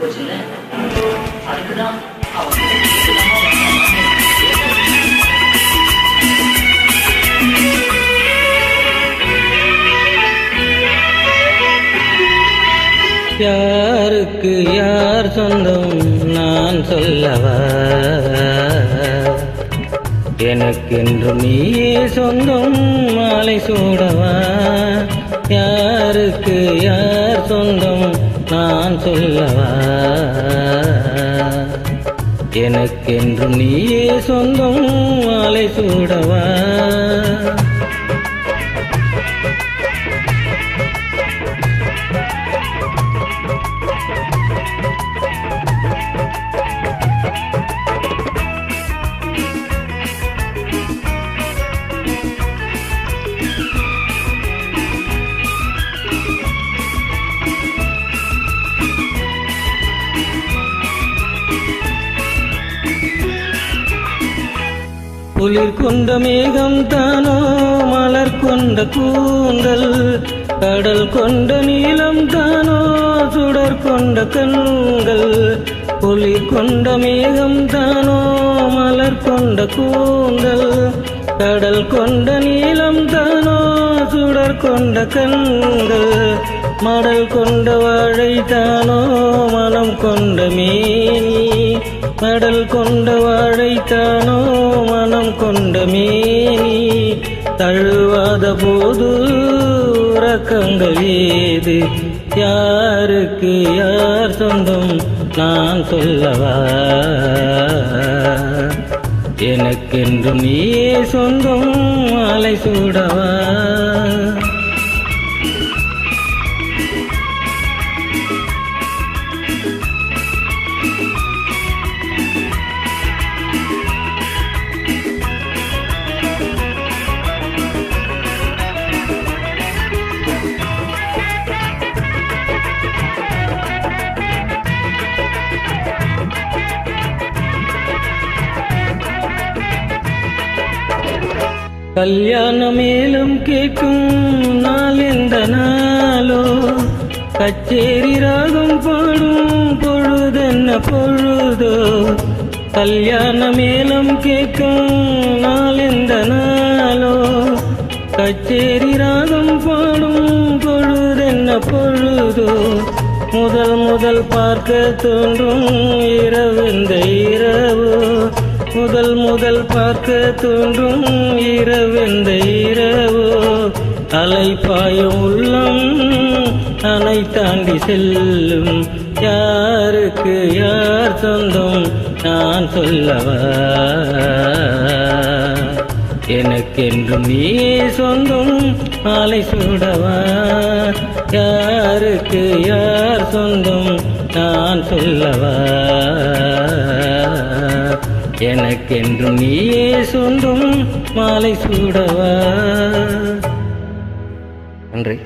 போச்சுல்ல. அதுக்குதான் யாருக்கு யார் சொந்தம் நான் சொல்லவா? எனக்கென்று நீயே சொந்தம் மாலை சூடவா? யாருக்கு யார் சொந்தம் நான் சொல்லவா? எனக்கென்று நீயே சொந்தம் மாலை சூடவா? குளிர் கொண்ட மேகம் தானோ மலர் கொண்ட கூந்தல், கடல் கொண்ட நீளம் தானோ சுடர் கொண்ட கண்கள். குளிர் கொண்ட மேகம் தானோ மலர் கொண்ட கூந்தல், கடல் கொண்ட நீளம் தானோ சுடர் கொண்ட கண்கள். மடல் கொண்ட வாழை தானோ மனம் கொண்ட மேனி, மடல் கொண்ட வாழை தானோ மனம் கொண்ட மேனி. தழுவாத போது உறக்கங்கள் ஏது? யாருக்கு யார் சொந்தம் நான் சொல்லவா? எனக்கென்று நீயே சொந்தம் மாலை சூடவா? கல்யாண மேலும் கேட்கும் நாள் எந்த நாளோ, கச்சேரி ராகம் பாடும் பொழுதென்ன பொழுதோ. கல்யாண மேலும் கேட்கும் நாள் எந்த நாளோ, கச்சேரி ராகம் பாடும் பொழுதென்ன பொழுதோ. முதல் முதல் பார்க்க தோன்றும் இரவெந்த இரவு, முதல் முதல் பார்க்க தோன்றும் இரவெந்த இரவு. அலைப்பாயும் உள்ளம் அணை தாண்டி செல்லும். யாருக்கு யார் சொந்தம் நான் சொல்லவா? எனக்கென்றும் நீயே சொந்தம் மாலை சூடவா? யாருக்கு யார் சொந்தம் நான் சொல்லவா? எனக்கென்றும் நீயே சொந்தம் மாலை சூடவா? நன்றி.